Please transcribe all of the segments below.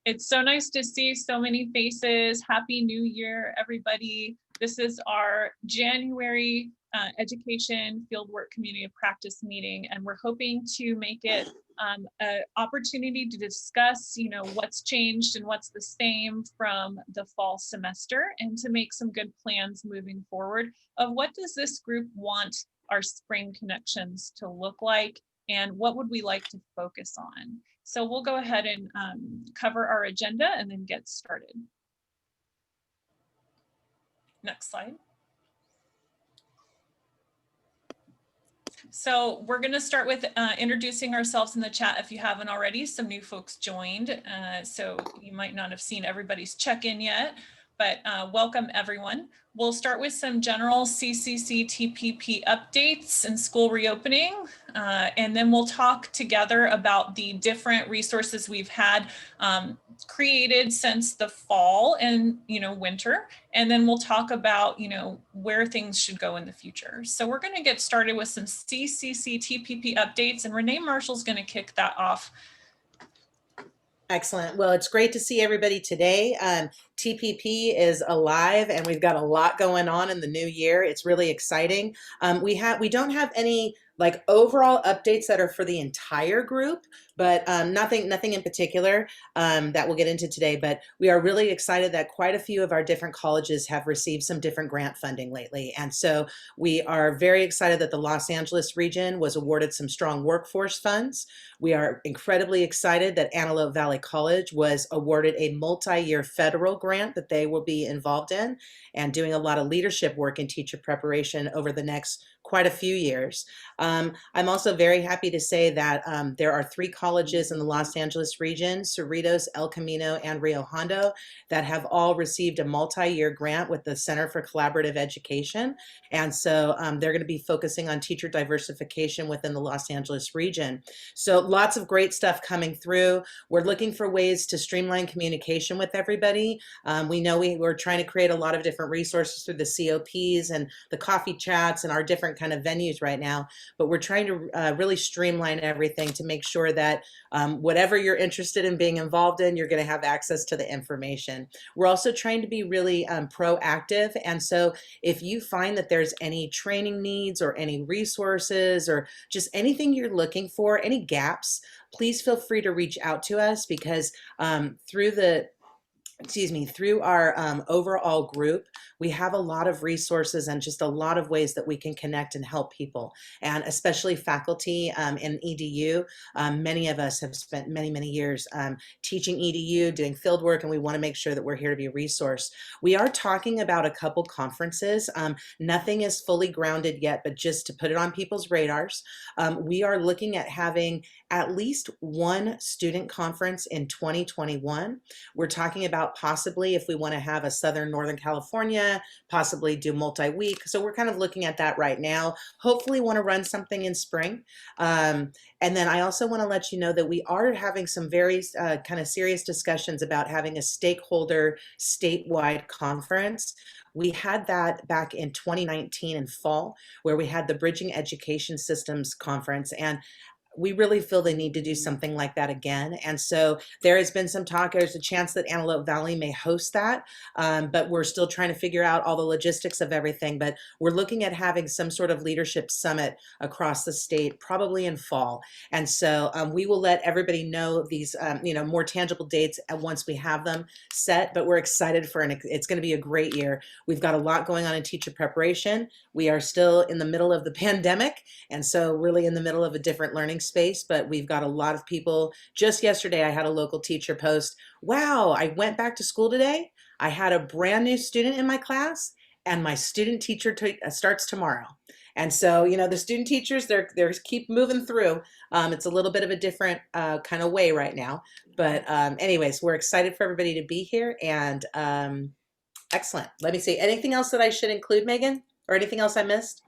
It's so nice to see so many faces. Happy New Year, everybody. This is our January Education Fieldwork Community of Practice meeting, and we're hoping to make it an opportunity to discuss, what's changed and what's the same from the fall semester, and to make some good plans moving forward of what does this group want our spring connections to look like, and what would we like to focus on. So we'll go ahead and cover our agenda and then get started. Next slide. So we're going to start with introducing ourselves in the chat if you haven't already. Some new folks joined, so you might not have seen everybody's check-in yet, but welcome everyone. We'll start with some general CCC TPP updates and school reopening, and then we'll talk together about the different resources we've had created since the fall and winter, and then we'll talk about where things should go in the future. So we're going to get started with some CCC TPP updates, and Renee Marshall's going to kick that off. Excellent. Well, it's great to see everybody today. TPP is alive, and we've got a lot going on in the new year. It's really exciting. We don't have any overall updates that are for the entire group, but nothing in particular that we'll get into today. But we are really excited that quite a few of our different colleges have received some different grant funding lately. And so we are very excited that the Los Angeles region was awarded some strong workforce funds. We are incredibly excited that Antelope Valley College was awarded a multi-year federal grant that they will be involved in and doing a lot of leadership work in teacher preparation over the next quite a few years. I'm also very happy to say that there are 3 colleges in the Los Angeles region, Cerritos, El Camino, and Rio Hondo, that have all received a multi-year grant with the Center for Collaborative Education. And so they're going to be focusing on teacher diversification within the Los Angeles region. So lots of great stuff coming through. We're looking for ways to streamline communication with everybody. We know we're trying to create a lot of different resources through the COPs and the coffee chats and our different kind of venues right now, but we're trying to really streamline everything to make sure that whatever you're interested in being involved in, you're going to have access to the information. We're also trying to be really proactive, and so if you find that there's any training needs or any resources or just anything you're looking for, any gaps, please feel free to reach out to us, because through our overall group, we have a lot of resources and just a lot of ways that we can connect and help people, and especially faculty in EDU. Many of us have spent many years teaching EDU, doing field work, and we want to make sure that we're here to be a resource. We are talking about a couple conferences. Nothing is fully grounded yet, but just to put it on people's radars, we are looking at having at least one student conference in 2021. We're talking about possibly if we want to have a Southern Northern California, possibly do multi-week. So we're kind of looking at that right now. Hopefully want to run something in spring. And then I also want to let you know that we are having some very kind of serious discussions about having a stakeholder statewide conference. We had that back in 2019 in fall, where we had the Bridging Education Systems Conference, and we really feel they need to do something like that again. And so there has been some talk, there's a chance that Antelope Valley may host that, but we're still trying to figure out all the logistics of everything. But we're looking at having some sort of leadership summit across the state, probably in fall. And so we will let everybody know these more tangible dates once we have them set, but we're excited for it's going to be a great year. We've got a lot going on in teacher preparation. We are still in the middle of the pandemic, and so really in the middle of a different learning space, but we've got a lot of people. Just yesterday, I had a local teacher post, wow, I went back to school today. I had a brand new student in my class, and my student teacher starts tomorrow. And so, the student teachers, they're keep moving through. It's a little bit of a different kind of way right now. But anyways, we're excited for everybody to be here, and excellent. Let me see. Anything else that I should include, Megan? Or anything else I missed?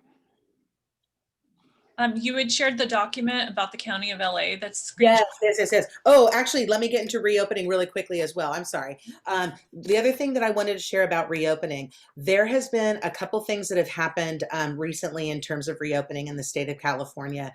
You had shared the document about the County of LA. That's screenshot. Yes. Oh, actually, let me get into reopening really quickly as well. I'm sorry. The other thing that I wanted to share about reopening, there has been a couple things that have happened recently in terms of reopening in the state of California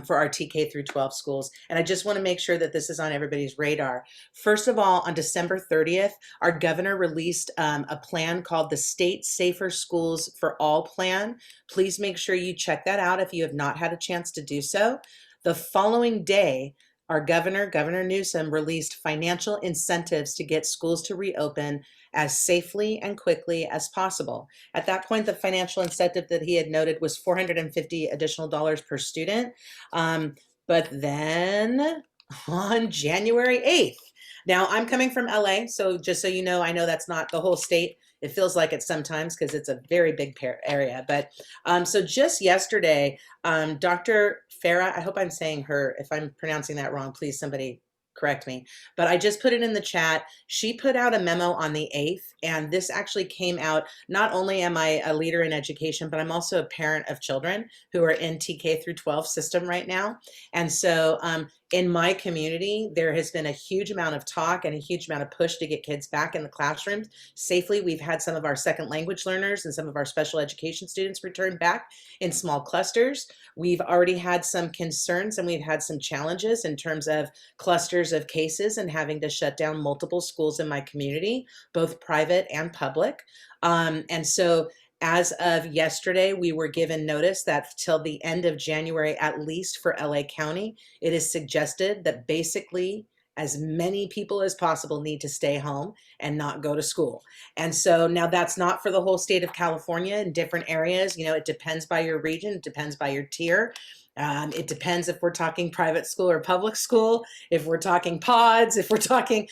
for our TK through 12 schools. And I just want to make sure that this is on everybody's radar. First of all, on December 30th, our governor released a plan called the State Safer Schools for All Plan. Please make sure you check that out if you have not had a chance to do so. The following day, our Governor Newsom, released financial incentives to get schools to reopen as safely and quickly as possible. At that point, the financial incentive that he had noted was $450 additional per student. But then on January 8th, now I'm coming from LA, so just so you know, I know that's not the whole state. It feels like it sometimes because it's a very big area. But so just yesterday, Dr. Farah, I hope I'm saying her, if I'm pronouncing that wrong, please somebody correct me. But I just put it in the chat. She put out a memo on the 8th, and this actually came out. Not only am I a leader in education, but I'm also a parent of children who are in TK through 12 system right now. And so in my community, there has been a huge amount of talk and a huge amount of push to get kids back in the classrooms safely. We've had some of our second language learners and some of our special education students return back in small clusters. We've already had some concerns and we've had some challenges in terms of clusters of cases and having to shut down multiple schools in my community, both private and public. And so as of yesterday, we were given notice that till the end of January, at least for LA County, it is suggested that basically as many people as possible need to stay home and not go to school. And so now that's not for the whole state of California. In different areas, you know, it depends by your region, it depends by your tier. It depends if we're talking private school or public school, if we're talking pods, if we're talking,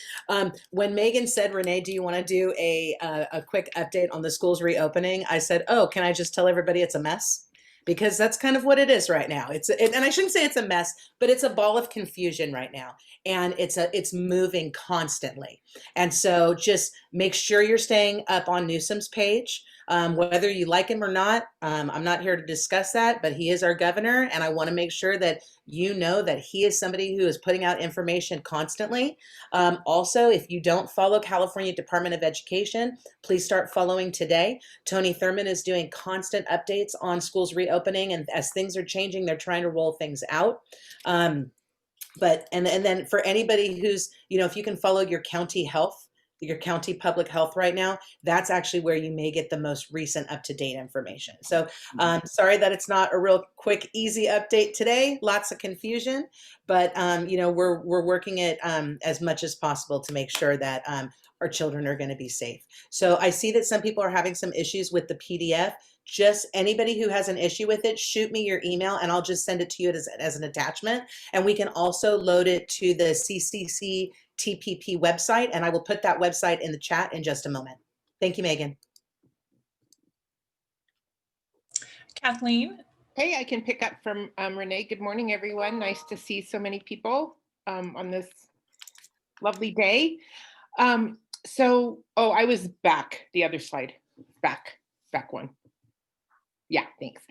when Megan said, Renee, do you want to do a quick update on the schools reopening? I said, oh, can I just tell everybody it's a mess? Because that's kind of what it is right now. And I shouldn't say it's a mess, but it's a ball of confusion right now. And it's moving constantly. And so just make sure you're staying up on Newsom's page. Whether you like him or not, I'm not here to discuss that, but he is our governor, and I want to make sure that you know that he is somebody who is putting out information constantly. Also, if you don't follow California Department of Education, please start following today. Tony Thurman is doing constant updates on schools reopening, and as things are changing, they're trying to roll things out. But then for anybody who's, you know, if you can follow your county health, your county public health right now, that's actually where you may get the most recent up-to-date information. So sorry that it's not a real quick, easy update today. Lots of confusion, but you know, we're working it as much as possible to make sure that our children are going to be safe. So I see that some people are having some issues with the PDF. Just anybody who has an issue with it, shoot me your email and I'll just send it to you as an attachment. And we can also load it to the CCC TPP website, and I will put that website in the chat in just a moment. Thank you, Megan. Kathleen. Hey, I can pick up from Renee. Good morning, everyone. Nice to see so many people on this lovely day. I was back, the other slide, back one. Yeah, thanks.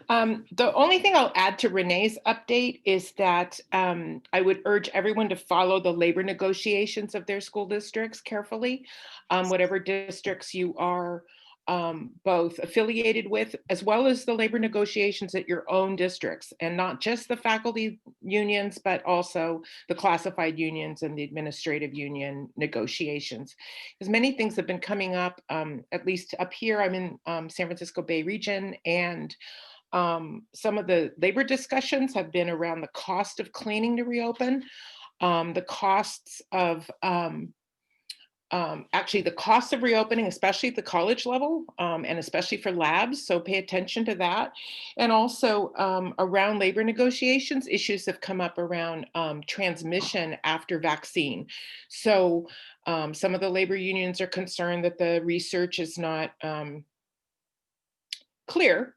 The only thing I'll add to Renee's update is that I would urge everyone to follow the labor negotiations of their school districts carefully, whatever districts you are both affiliated with, as well as the labor negotiations at your own districts, and not just the faculty unions, but also the classified unions and the administrative union negotiations. Because many things have been coming up, at least up here, I'm in San Francisco Bay region, and some of the labor discussions have been around the cost of cleaning to reopen, the costs of actually the cost of reopening, especially at the college level, and especially for labs, so pay attention to that. And also around labor negotiations, issues have come up around transmission after vaccine. So some of the labor unions are concerned that the research is not clear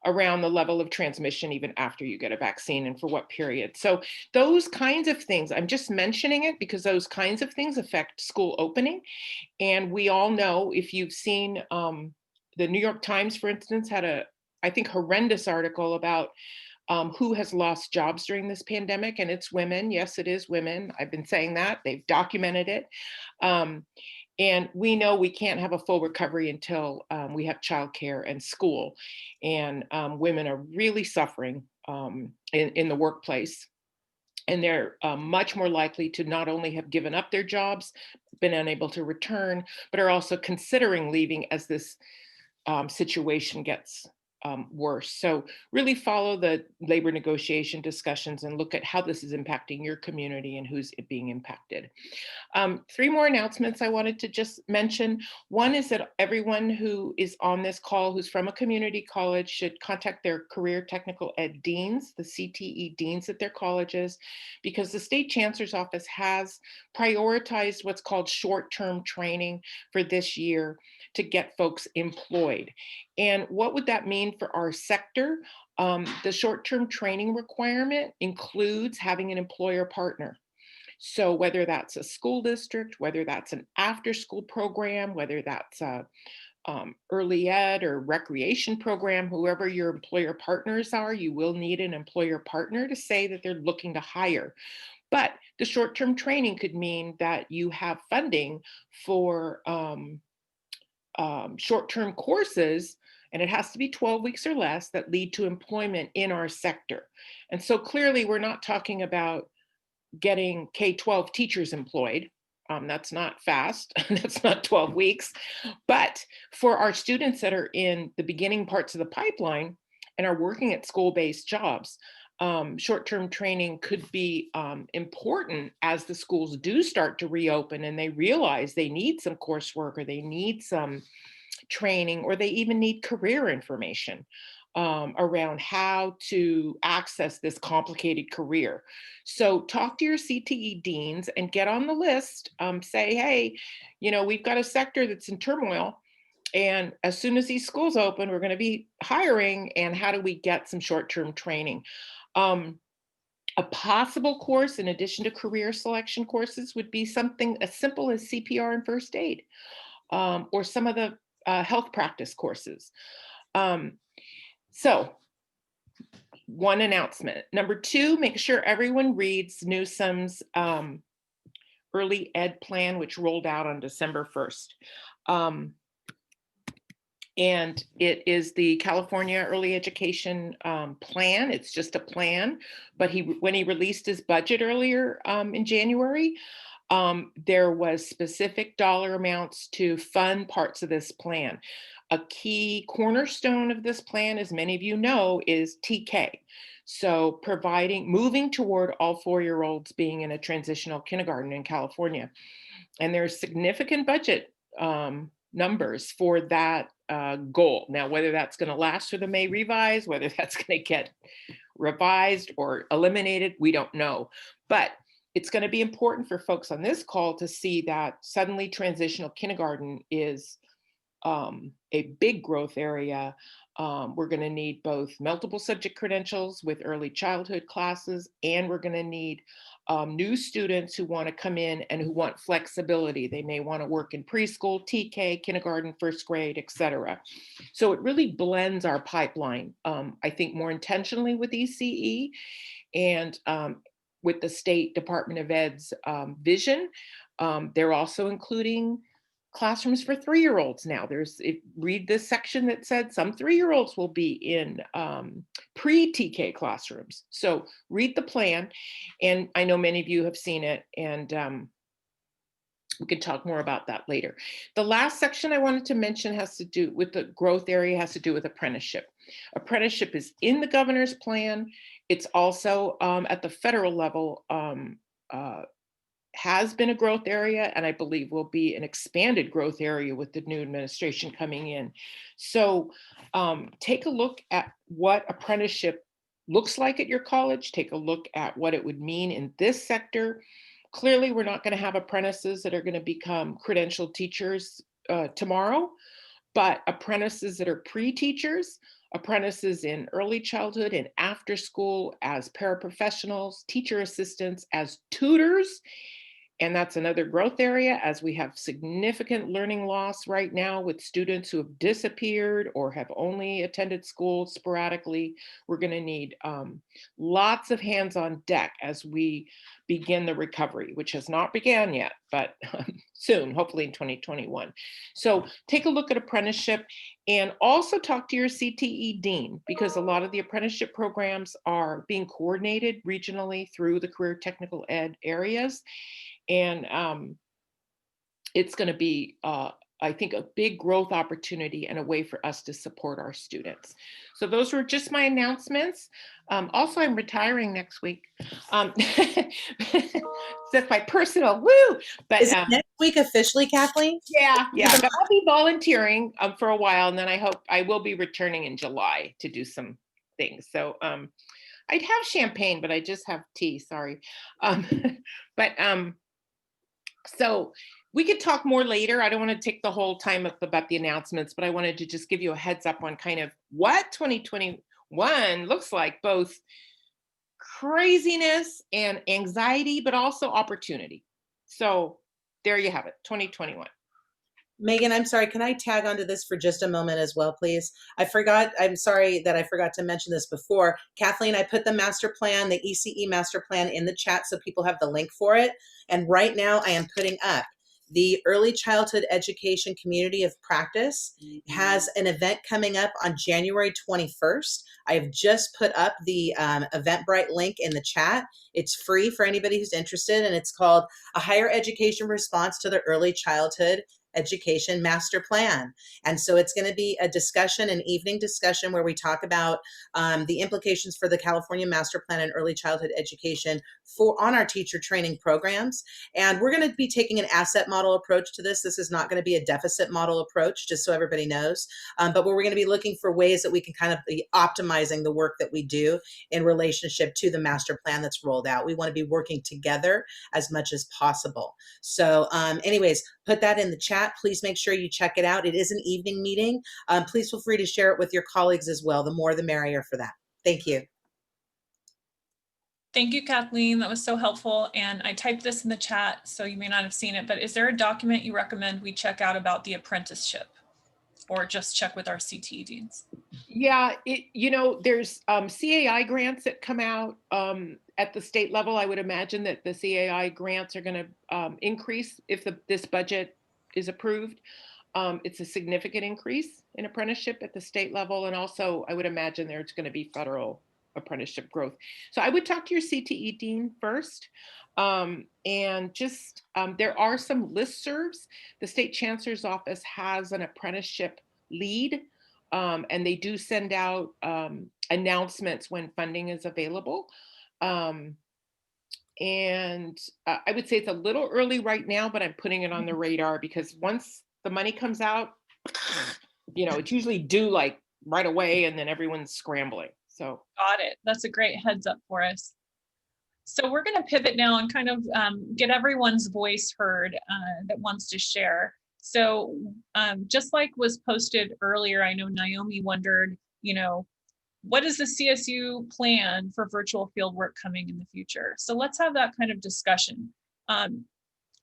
around the level of transmission even after you get a vaccine and for what period. So those kinds of things, I'm just mentioning it because those kinds of things affect school opening. And we all know, if you've seen the New York Times, for instance, had I think, horrendous article about who has lost jobs during this pandemic, and it's women. Yes, it is women. I've been saying that. They've documented it. And we know we can't have a full recovery until we have childcare and school. And women are really suffering in the workplace. And they're much more likely to not only have given up their jobs, been unable to return, but are also considering leaving as this situation gets worse. So really follow the labor negotiation discussions and look at how this is impacting your community and who's being impacted. 3 more announcements I wanted to just mention. One is that everyone who is on this call who's from a community college should contact their career technical ed deans, the CTE deans at their colleges, because the state chancellor's office has prioritized what's called short-term training for this year to get folks employed. And what would that mean for our sector? The short-term training requirement includes having an employer partner. So whether that's a school district, whether that's an after-school program, whether that's a early ed or recreation program, whoever your employer partners are, you will need an employer partner to say that they're looking to hire. But the short-term training could mean that you have funding for short-term courses, and it has to be 12 weeks or less, that lead to employment in our sector. And so clearly we're not talking about getting K-12 teachers employed. That's not fast. That's not 12 weeks. But for our students that are in the beginning parts of the pipeline and are working at school-based jobs, short-term training could be important as the schools do start to reopen and they realize they need some coursework or they need some training or they even need career information around how to access this complicated career. So talk to your CTE deans and get on the list. Say, hey, we've got a sector that's in turmoil. And as soon as these schools open, we're going to be hiring. And how do we get some short-term training? A possible course in addition to career selection courses would be something as simple as CPR and first aid, or some of the health practice courses. So one announcement. Number 2, make sure everyone reads Newsom's early ed plan, which rolled out on December 1st. And it is the California Early Education Plan. It's just a plan, but when he released his budget earlier in January, there was specific dollar amounts to fund parts of this plan. A key cornerstone of this plan, as many of you know, is TK. So moving toward all 4-year-olds being in a transitional kindergarten in California. And there's significant budget numbers for that goal. Now, whether that's going to last through the May revise, whether that's going to get revised or eliminated, we don't know. But it's going to be important for folks on this call to see that suddenly transitional kindergarten is a big growth area. We're going to need both multiple subject credentials with early childhood classes, and we're going to need new students who want to come in and who want flexibility. They may want to work in preschool, TK, kindergarten, first grade, et cetera. So it really blends our pipeline, I think, more intentionally with ECE and with the State Department of Ed's vision. They're also including classrooms for 3-year-olds now. Read this section that said some 3-year-olds will be in pre-TK classrooms. So read the plan, and I know many of you have seen it, and we can talk more about that later. The last section I wanted to mention has to do with the growth area, has to do with apprenticeship. Apprenticeship is in the governor's plan. It's also at the federal level, has been a growth area, and I believe will be an expanded growth area with the new administration coming in. So take a look at what apprenticeship looks like at your college. Take a look at what it would mean in this sector. Clearly, we're not going to have apprentices that are going to become credentialed teachers tomorrow, but apprentices that are pre-teachers, apprentices in early childhood and after school as paraprofessionals, teacher assistants, as tutors, And that's another growth area, as we have significant learning loss right now with students who have disappeared or have only attended school sporadically. We're going to need lots of hands on deck as we begin the recovery, which has not begun yet, but soon, hopefully in 2021. So take a look at apprenticeship and also talk to your CTE dean, because a lot of the apprenticeship programs are being coordinated regionally through the career technical ed areas. And it's going to be, I think, a big growth opportunity and a way for us to support our students. So those were just my announcements. Also, I'm retiring next week. That's my personal woo. But Is it next week officially, Kathleen? yeah. But I'll be volunteering for a while, and then I hope I will be returning in July to do some things. So I'd have champagne, but I just have tea. Sorry. So we could talk more later. I don't want to take the whole time up about the announcements, but I wanted to just give you a heads up on kind of what 2021 looks like, both craziness and anxiety, but also opportunity. So there you have it, 2021. Megan, I'm sorry, can I tag onto this for just a moment as well, please? I'm sorry that I forgot to mention this before. Kathleen, I put the master plan, the ECE master plan in the chat so people have the link for it. And right now I am putting up the Early Childhood Education Community of Practice has an event coming up on January 21st. I have just put up the Eventbrite link in the chat. It's free for anybody who's interested, and it's called A Higher Education Response to the Early Childhood Education Master Plan. And so it's going to be a discussion, an evening discussion, where we talk about the implications for the California Master Plan and early childhood education on our teacher training programs. And we're going to be taking an asset model approach to this. This is not going to be a deficit model approach, just so everybody knows, but we're going to be looking for ways that we can kind of be optimizing the work that we do in relationship to the master plan that's rolled out. We want to be working together as much as possible. So anyways, put that in the chat. Please make sure you check it out. It is an evening meeting. Please feel free to share it with your colleagues as well. The more, the merrier for that. Thank you. Thank you, Kathleen. That was so helpful. And I typed this in the chat, so you may not have seen it, but is there a document you recommend we check out about the apprenticeship, or just check with our CTE deans? Yeah, there's CAI grants that come out at the state level. I would imagine that the CAI grants are going to increase if this budget is approved. It's a significant increase in apprenticeship at the state level. And also, I would imagine there's going to be federal apprenticeship growth. So I would talk to your CTE dean first. And just, there are some listservs. The state chancellor's office has an apprenticeship lead, and they do send out announcements when funding is available. And I would say it's a little early right now, but I'm putting it on the radar, because once the money comes out, it's usually due like right away, and then everyone's scrambling. So got it. That's a great heads up for us. So we're going to pivot now and kind of get everyone's voice heard that wants to share. So just like was posted earlier, I know Naomi wondered, what is the CSU plan for virtual fieldwork coming in the future? So let's have that kind of discussion, kind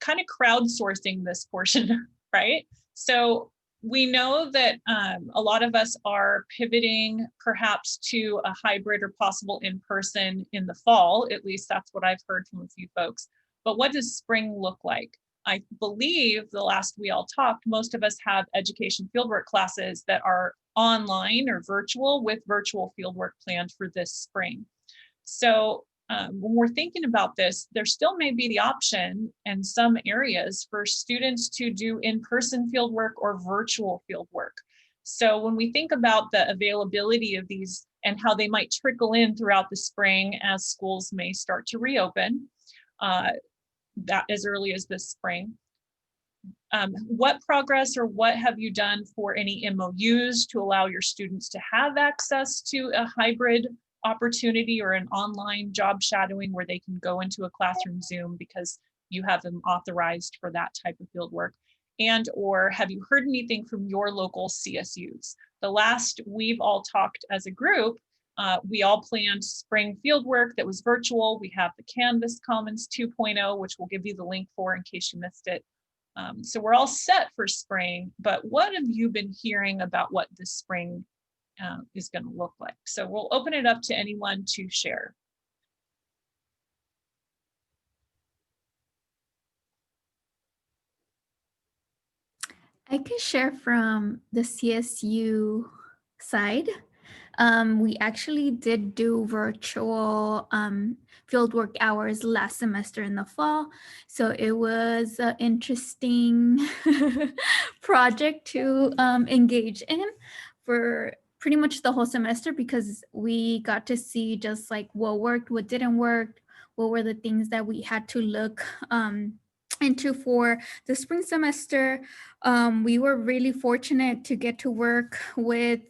of crowdsourcing this portion, right? So we know that a lot of us are pivoting perhaps to a hybrid or possible in-person in the fall. At least that's what I've heard from a few folks. But what does spring look like? I believe the last we all talked, most of us have education fieldwork classes that are online or virtual, with virtual fieldwork planned for this spring. So when we're thinking about this, there still may be the option in some areas for students to do in-person fieldwork or virtual fieldwork. So when we think about the availability of these and how they might trickle in throughout the spring as schools may start to reopen, that as early as this spring, what progress or what have you done for any MOUs to allow your students to have access to a hybrid opportunity or an online job shadowing where they can go into a classroom Zoom because you have them authorized for that type of field work? And or have you heard anything from your local CSUs? The last we've all talked as a group, We all planned spring fieldwork that was virtual. We have the Canvas Commons 2.0, which we'll give you the link for in case you missed it. So we're all set for spring, but what have you been hearing about what this spring is going to look like? So we'll open it up to anyone to share. I can share from the CSU side. We actually did do virtual fieldwork hours last semester in the fall. So it was an interesting project to engage in for pretty much the whole semester, because we got to see just like what worked, what didn't work, what were the things that we had to look into for the spring semester. We were really fortunate to get to work with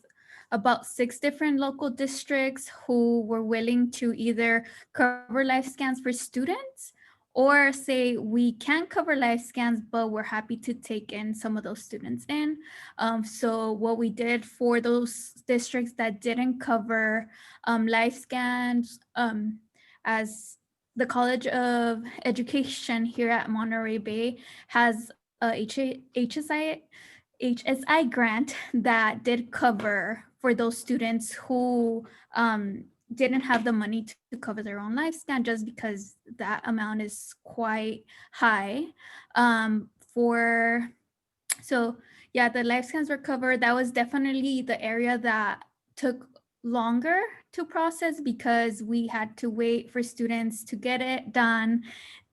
about 6 different local districts who were willing to either cover live scans for students, or say we can't cover live scans, but we're happy to take in some of those students in. So what we did for those districts that didn't cover live scans, as the College of Education here at Monterey Bay has a HSI grant that did cover for those students who didn't have the money to cover their own live scan, just because that amount is quite high. So yeah, the live scans were covered. That was definitely the area that took longer to process, because we had to wait for students to get it done.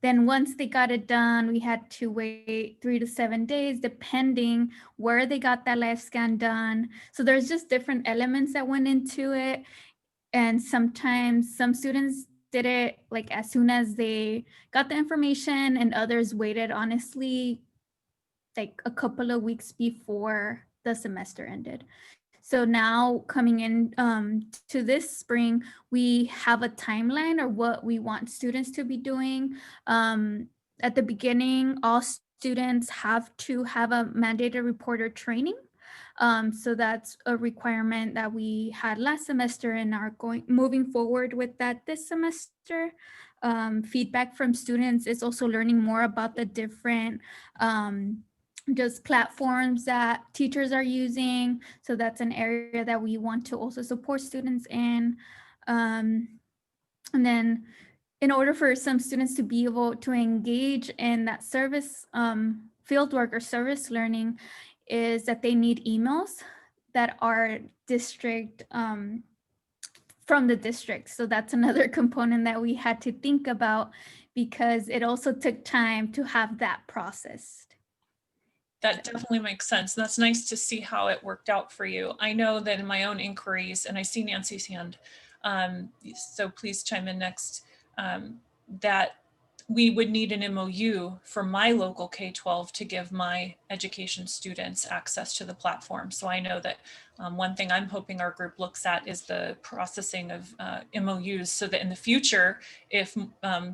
Then once they got it done, we had to wait 3 to 7 days, depending where they got that live scan done. So there's just different elements that went into it. And sometimes some students did it like as soon as they got the information, and others waited honestly like a couple of weeks before the semester ended. So now coming in to this spring, we have a timeline or what we want students to be doing. At the beginning, all students have to have a mandated reporter training. So that's a requirement that we had last semester and are moving forward with that this semester. Feedback from students is also learning more about the different just platforms that teachers are using. So that's an area that we want to also support students in. And then in order for some students to be able to engage in that service fieldwork or service learning, is that they need emails that are district from the district. So that's another component that we had to think about, because it also took time to have that processed. That definitely makes sense. That's nice to see how it worked out for you. I know that in my own inquiries, and I see Nancy's hand, so please chime in next, that we would need an MOU for my local K-12 to give my education students access to the platform. So I know that one thing I'm hoping our group looks at is the processing of MOUs, so that in the future, if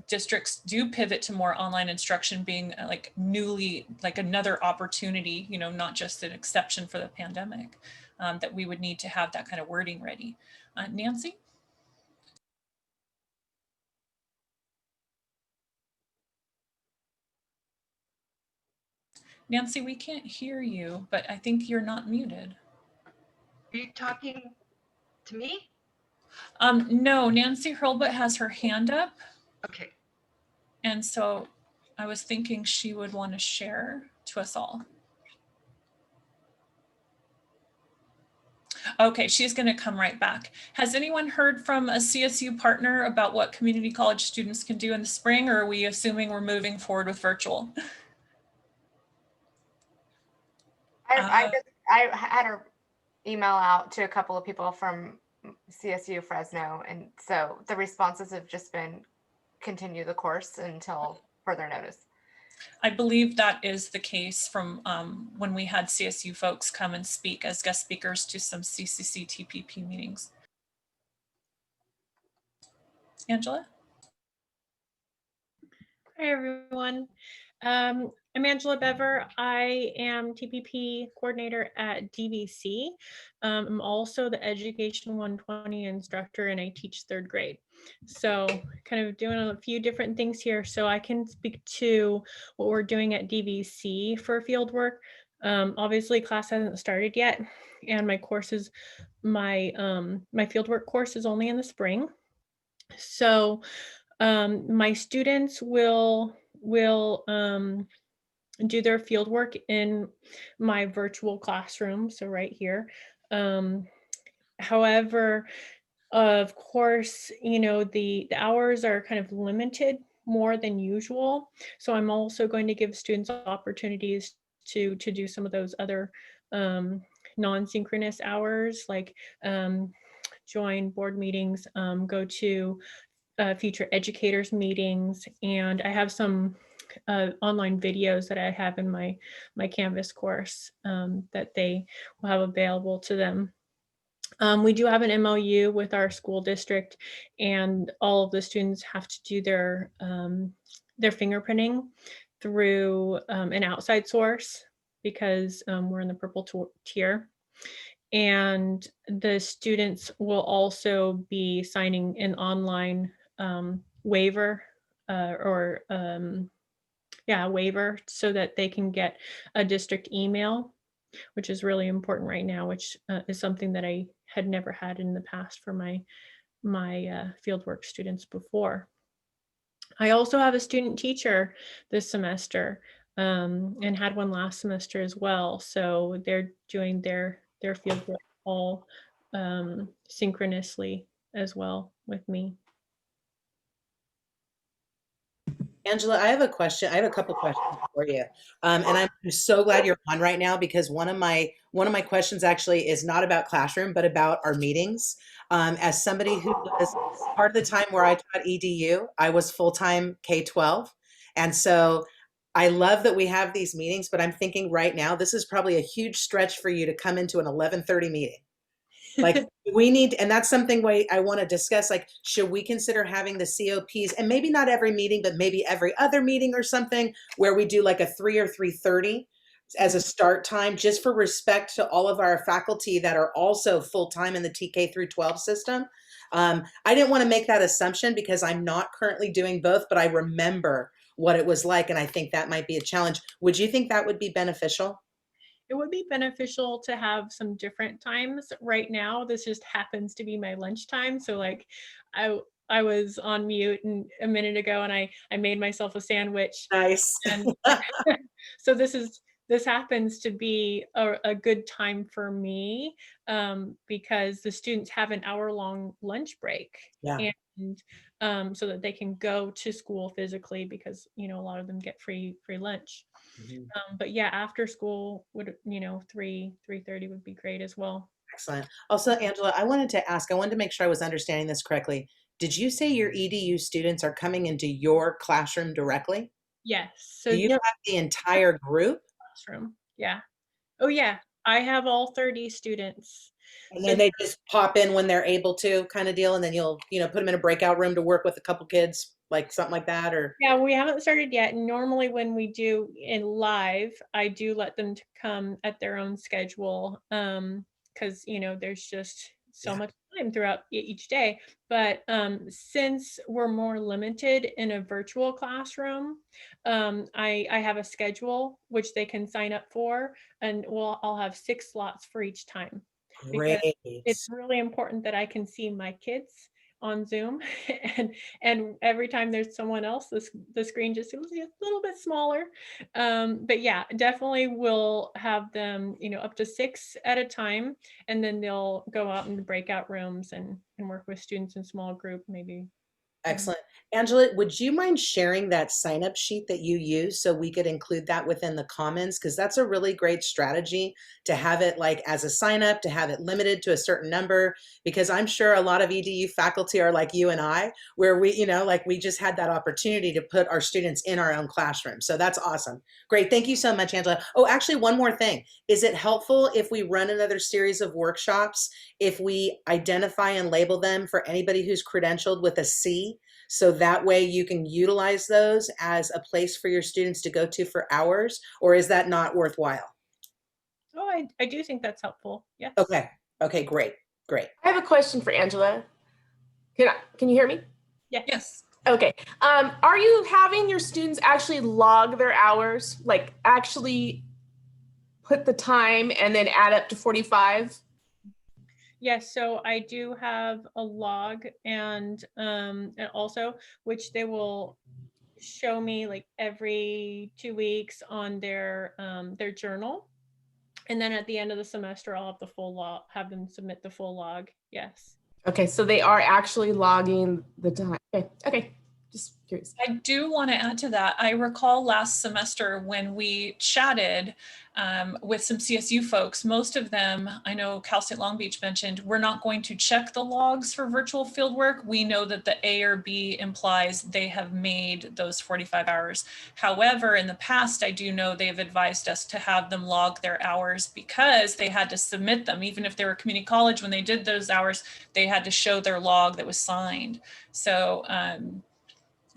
districts do pivot to more online instruction being like another opportunity, you know, not just an exception for the pandemic, that we would need to have that kind of wording ready. Nancy? Nancy, we can't hear you, but I think you're not muted. Are you talking to me? No, Nancy Hurlbut has her hand up. Okay. And so I was thinking she would want to share to us all. Okay, she's going to come right back. Has anyone heard from a CSU partner about what community college students can do in the spring, or are we assuming we're moving forward with virtual? I had her email out to a couple of people from CSU Fresno, and so the responses have just been continue the course until further notice. I believe that is the case from when we had CSU folks come and speak as guest speakers to some CCC TPP meetings. Angela? Hi, everyone. I'm Angela Bever. I am TPP coordinator at DVC. I'm also the Education 120 instructor, and I teach third grade. So kind of doing a few different things here. So I can speak to what we're doing at DVC for field work. Obviously, class hasn't started yet, and my courses, my fieldwork course is only in the spring. So my students will do their field work in my virtual classroom, so right here. However, of course, you know, the hours are kind of limited more than usual. So I'm also going to give students opportunities to do some of those other non-synchronous hours, like join board meetings, go to future educators meetings, and I have some online videos that I have in my Canvas course that they will have available to them. We do have an MOU with our school district, and all of the students have to do their fingerprinting through an outside source because we're in the purple tier. And the students will also be signing an online waiver waiver so that they can get a district email, which is really important right now, which is something that I had never had in the past for my fieldwork students before. I also have a student teacher this semester and had one last semester as well. So they're doing their fieldwork all synchronously as well with me. Angela, I have a question. I have a couple questions for you, and I'm so glad you're on right now because one of my questions actually is not about classroom, but about our meetings. As somebody who was part of the time where I taught EDU, I was full-time K-12, and so I love that we have these meetings. But I'm thinking right now, this is probably a huge stretch for you to come into an 11:30 meeting. Like we need, and that's something I want to discuss. Like, should we consider having the COPs, and maybe not every meeting, but maybe every other meeting or something, where we do like a 3 or 3:30 as a start time, just for respect to all of our faculty that are also full time in the TK through 12 system. I didn't want to make that assumption because I'm not currently doing both, but I remember what it was like, and I think that might be a challenge. Would you think that would be beneficial? It would be beneficial to have some different times. Right now, this just happens to be my lunchtime. So like I was on mute a minute ago and I made myself a sandwich. Nice. And so this happens to be a good time for me because the students have an hour-long lunch break. Yeah. And so that they can go to school physically because, you know, a lot of them get free lunch. But yeah, after school would, you know, 3:30 would be great as well. Excellent. Also, Angela, I wanted to make sure I was understanding this correctly. Did you say your EDU students are coming into your classroom directly? Yes. So Do you have the entire group? classroom. Yeah. Oh yeah. I have all 30 students. And So then they just pop in when they're able to, kind of deal, and then you'll, put them in a breakout room to work with a couple kids, like something like that, or? yeah, we haven't started yet. Normally when we do in live, I do let them to come at their own schedule. Because you know, there's just so Yeah. much time throughout each day. But since we're more limited in a virtual classroom, I have a schedule which they can sign up for, and I'll have 6 slots for each time. Because Great. it's really important that I can see my kids on Zoom, and every time there's someone else, the screen just seems a little bit smaller. But yeah, definitely we'll have them, you know, up to 6 at a time, and then they'll go out in the breakout rooms and work with students in small group, maybe. Excellent. Angela, would you mind sharing that sign up sheet that you use so we could include that within the comments? Because that's a really great strategy to have it like as a sign up, to have it limited to a certain number, because I'm sure a lot of EDU faculty are like you and I, where we, like we just had that opportunity to put our students in our own classroom. So that's awesome. Great. Thank you so much, Angela. Oh, actually, one more thing. Is it helpful if we run another series of workshops, if we identify and label them for anybody who's credentialed with a C, So that way you can utilize those as a place for your students to go to for hours, or is that not worthwhile? Oh, I do think that's helpful. Yes. Okay. Okay, great. Great. I have a question for Angela. Can you hear me? Yes. Okay. Are you having your students actually log their hours, like actually put the time and then add up to 45? Yes, so I do have a log and also which they will show me like every 2 weeks on their journal. And then at the end of the semester, I'll have the full log, have them submit the full log. Yes. Okay, so they are actually logging the time. Okay, okay. Just curious. I do want to add to that. I recall last semester when we chatted with some CSU folks, most of them, I know Cal State Long Beach mentioned, we're not going to check the logs for virtual fieldwork. We know that the A or B implies they have made those 45 hours. However, in the past, I do know they've advised us to have them log their hours because they had to submit them. Even if they were community college, when they did those hours, they had to show their log that was signed. So,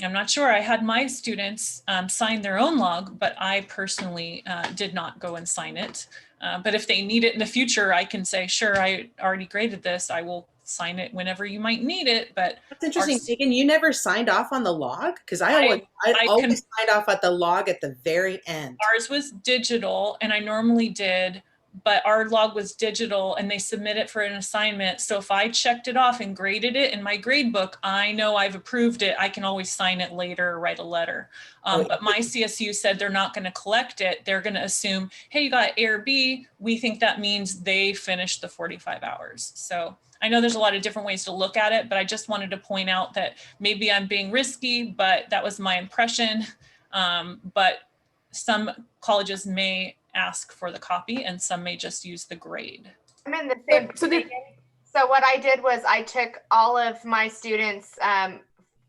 I'm not sure. I had my students sign their own log, but I personally did not go and sign it. But if they need it in the future, I can say, sure, I already graded this. I will sign it whenever you might need it. But That's interesting. Megan, you never signed off on the log? Because I always signed off at the log at the very end. Ours was digital, and I normally did, but our log was digital and they submit it for an assignment. So if I checked it off and graded it in my grade book, I know I've approved it. I can always sign it later or write a letter. But my CSU said they're not going to collect it. They're going to assume, hey, you got A or B. We think that means they finished the 45 hours. So I know there's a lot of different ways to look at it, but I just wanted to point out that maybe I'm being risky, but that was my impression. But some colleges may ask for the copy and some may just use the grade. I'm in the same. So what I did was I took all of my students'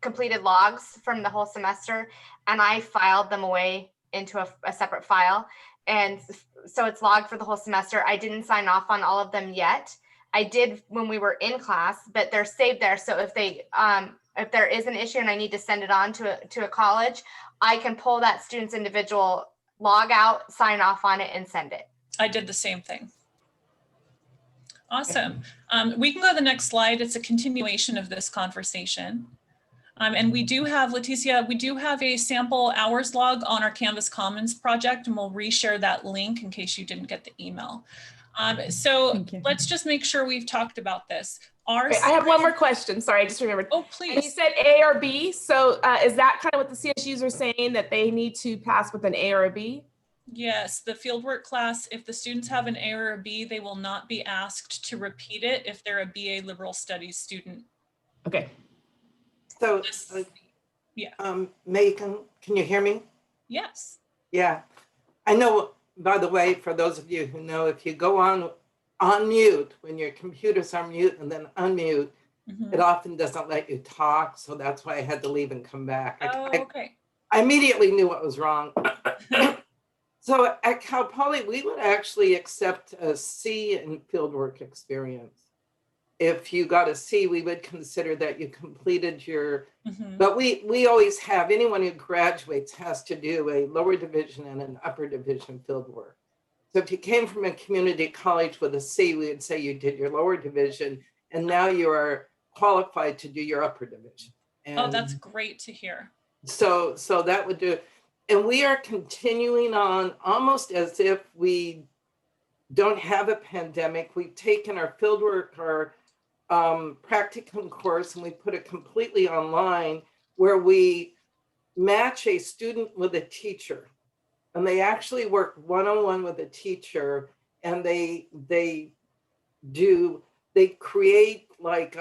completed logs from the whole semester and I filed them away into a separate file. And so it's logged for the whole semester. I didn't sign off on all of them yet. I did when we were in class, but they're saved there. So if there is an issue and I need to send it on to a college, I can pull that student's individual log out, sign off on it, and send it. I did the same thing. Awesome. We can go to the next slide. It's a continuation of this conversation. And we do have, Leticia, we do have a sample hours log on our Canvas Commons project, and we'll reshare that link in case you didn't get the email. So let's just make sure we've talked about this. I have one more question. Sorry, I just remembered. Oh, please. And you said A or B. So is that kind of what the CSUs are saying, that they need to pass with an A or a B? Yes, the fieldwork class, if the students have an A or a B, they will not be asked to repeat it if they're a BA Liberal Studies student. Okay. So, yeah. Megan, can you hear me? Yes. Yeah. I know, by the way, for those of you who know, if you go on mute, when your computers are mute and then unmute, it often doesn't let you talk. So that's why I had to leave and come back. Okay. I immediately knew what was wrong. So at Cal Poly, we would actually accept a C in fieldwork experience. If you got a C, we would consider that you completed your, but we always have, anyone who graduates has to do a lower division and an upper division fieldwork. So if you came from a community college with a C, we would say you did your lower division and now you are qualified to do your upper division. And oh, that's great to hear. So that would do it. And we are continuing on almost as if we don't have a pandemic. We've taken our fieldwork, our practicum course, and we put it completely online where we match a student with a teacher. And they actually work one-on-one with a teacher, and they create like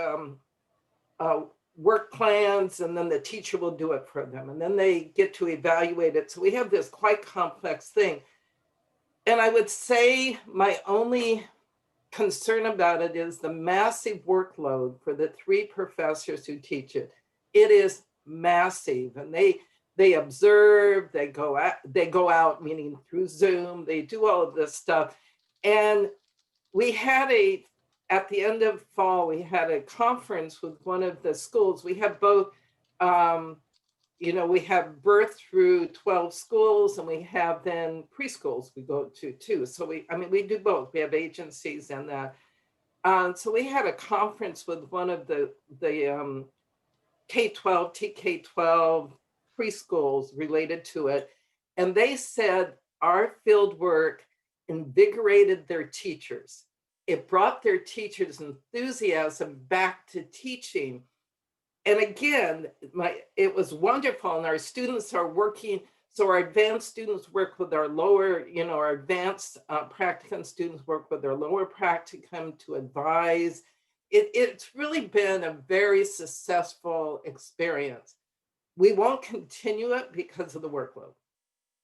work plans, and then the teacher will do it for them. And then they get to evaluate it. So we have this quite complex thing. And I would say my only concern about it is the massive workload for the 3 professors who teach it. It is massive, and they observe, they go out, meaning through Zoom, they do all of this stuff. And we had at the end of fall, we had a conference with one of the schools. We have both You know, we have birth through 12 schools, and we have then preschools we go to too. So we do both. We have agencies and that. So we had a conference with one of the K-12, TK-12 preschools related to it. And they said our field work invigorated their teachers. It brought their teachers' enthusiasm back to teaching. And again, it was wonderful. And our students are working. So our advanced students work with our lower, our advanced practicum students work with their lower practicum to advise. It's really been a very successful experience. We won't continue it because of the workload.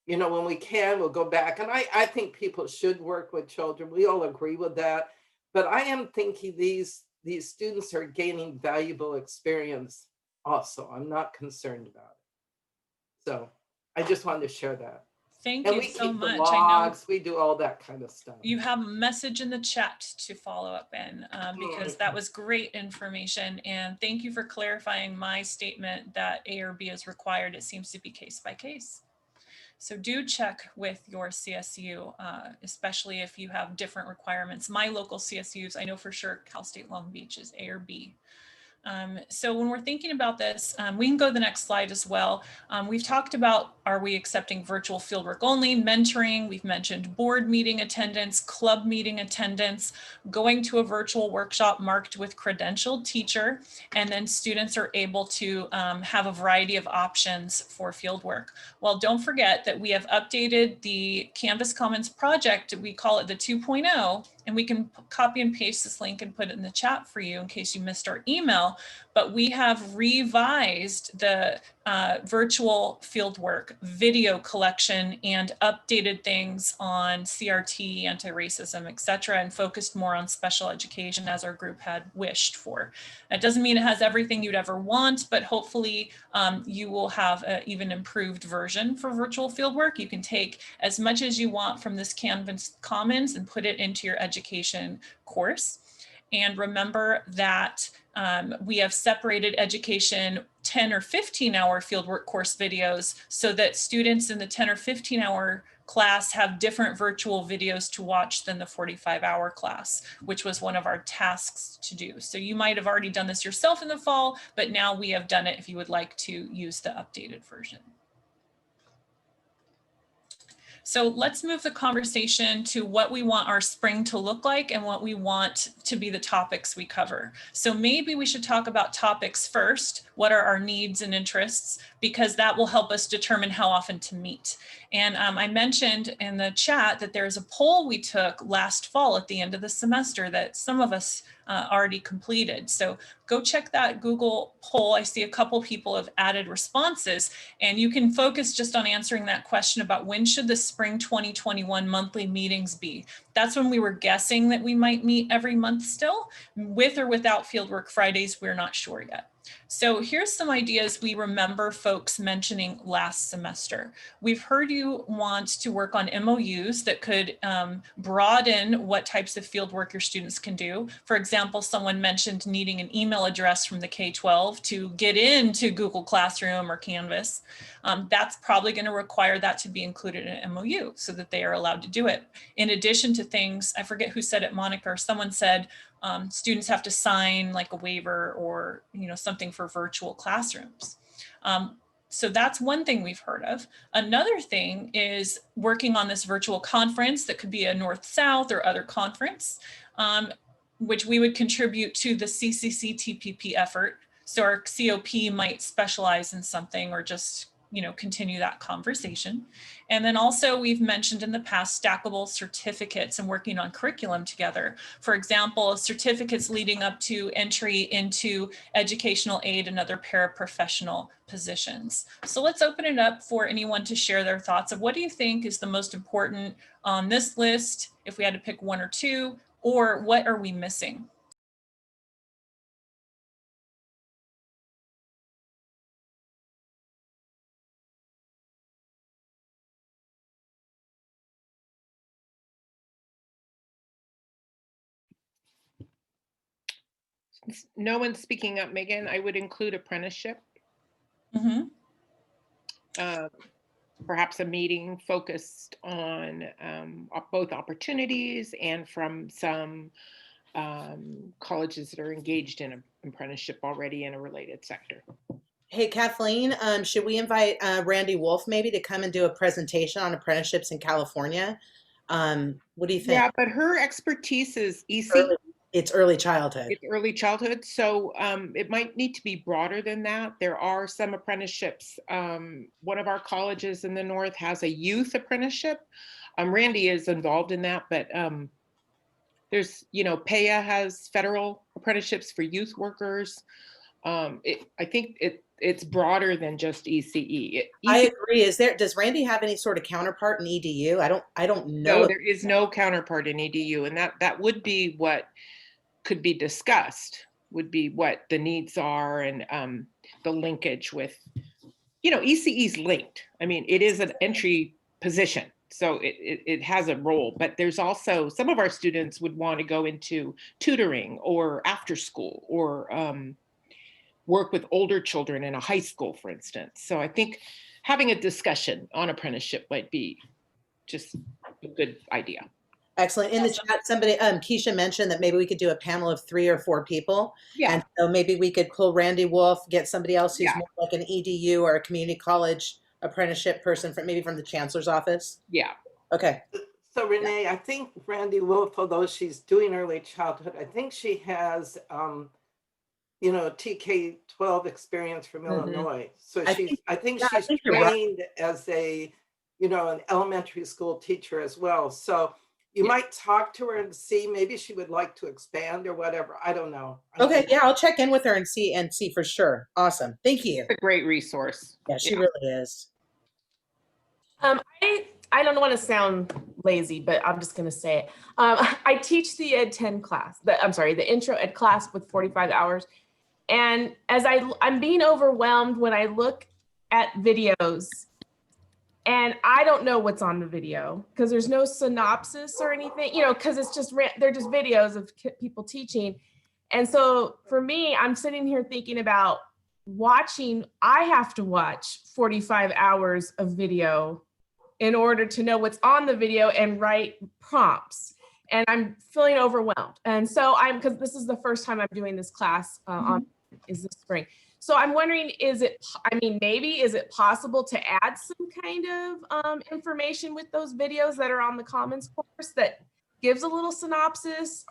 When we can, we'll go back. And I think people should work with children. We all agree with that. But I am thinking these students are gaining valuable experience also. I'm not concerned about it. So I just wanted to share that. Thank And you we so keep the much. logs, we do all that kind of stuff. You have a message in the chat to follow up in because that was great information. And thank you for clarifying my statement that A or B is required. It seems to be case by case. So do check with your CSU, especially if you have different requirements. My local CSUs, I know for sure Cal State Long Beach is A or B. So when we're thinking about this, we can go to the next slide as well. We've talked about, are we accepting virtual fieldwork only, mentoring, we've mentioned board meeting attendance, club meeting attendance, going to a virtual workshop marked with credentialed teacher, and then students are able to have a variety of options for fieldwork. Well, don't forget that we have updated the Canvas Commons project, we call it the 2.0, and we can copy and paste this link and put it in the chat for you in case you missed our email, but we have revised the virtual fieldwork video collection and updated things on CRT, anti-racism, et cetera, and focused more on special education as our group had wished for. That doesn't mean it has everything you'd ever want, but hopefully you will have an even improved version for virtual fieldwork. You can take as much as you want from this Canvas Commons and put it into your education course. And remember that we have separated education 10 or 15 hour fieldwork course videos so that students in the 10 or 15 hour class have different virtual videos to watch than the 45-hour class, which was one of our tasks to do. So you might have already done this yourself in the fall, but now we have done it if you would like to use the updated version. So let's move the conversation to what we want our spring to look like and what we want to be the topics we cover. So maybe we should talk about topics first. What are our needs and interests? Because that will help us determine how often to meet. And I mentioned in the chat that there's a poll we took last fall at the end of the semester that some of us already completed. So go check that Google poll. I see a couple people have added responses, and you can focus just on answering that question about when should the spring 2021 monthly meetings be. That's when we were guessing that we might meet every month still. With or without Fieldwork Fridays, we're not sure yet. So here's some ideas we remember folks mentioning last semester. We've heard you want to work on MOUs that could broaden what types of fieldwork your students can do. For example, someone mentioned needing an email address from the K-12 to get into Google Classroom or Canvas. That's probably going to require that to be included in an MOU so that they are allowed to do it. In addition to things, I forget who said it, Monica, or someone said, students have to sign like a waiver or something for virtual classrooms. So that's one thing we've heard of. Another thing is working on this virtual conference that could be a North-South or other conference, which we would contribute to the CCC TPP effort. So our COP might specialize in something or just continue that conversation. And then also we've mentioned in the past stackable certificates and working on curriculum together. For example, certificates leading up to entry into educational aid and other paraprofessional positions. So let's open it up for anyone to share their thoughts of what do you think is the most important on this list, if we had to pick one or two, or what are we missing? Since no one's speaking up, Megan, I would include apprenticeship. Mhm. Perhaps a meeting focused on both opportunities and from some colleges that are engaged in an apprenticeship already in a related sector. Hey, Kathleen, should we invite Randy Wolf maybe to come and do a presentation on apprenticeships in California? What do you think? Yeah, but her expertise is EC. It's early childhood. It's early childhood, so it might need to be broader than that. There are some apprenticeships. One of our colleges in the north has a youth apprenticeship. Randy is involved in that, but there's, PAYA has federal apprenticeships for youth workers. I think it's broader than just ECE. I agree. Does Randy have any sort of counterpart in EDU? I don't know. No, there is no counterpart in EDU, and that would be what could be discussed, would be what the needs are and the linkage with, ECE is linked. I mean, it is an entry position, so it has a role, but there's also, some of our students would want to go into tutoring or after school or work with older children in a high school, for instance. So I think having a discussion on apprenticeship might be just a good idea. Excellent. In the chat, somebody, Keisha mentioned that maybe we could do a panel of 3 or 4 people. Yeah. And so maybe we could pull Randy Wolf, get somebody else who's Yeah. more like an EDU or a community college apprenticeship person from maybe from the chancellor's office. Yeah. Okay. So Renee, I think Randy Wolf, although she's doing early childhood, I think she has, TK-12 experience from Illinois. So I think she's trained as a, an elementary school teacher as well. So you might talk to her and see, maybe she would like to expand or whatever. I don't know. Okay. Yeah, I'll check in with her and see for sure. Awesome. Thank you. It's a great resource. Yeah, she really is. I don't want to sound lazy, but I'm just going to say it. I teach the Ed 10 class, the intro ed class with 45 hours. And as I'm being overwhelmed when I look at videos and I don't know what's on the video because there's no synopsis or anything, because it's just, they're just videos of people teaching. And so for me, I'm sitting here thinking about I have to watch 45 hours of video in order to know what's on the video and write prompts. And I'm feeling overwhelmed. And so because this is the first time I'm doing this class is this spring. So I'm wondering, is it possible to add some kind of information with those videos that are on the Commons course that gives a little synopsis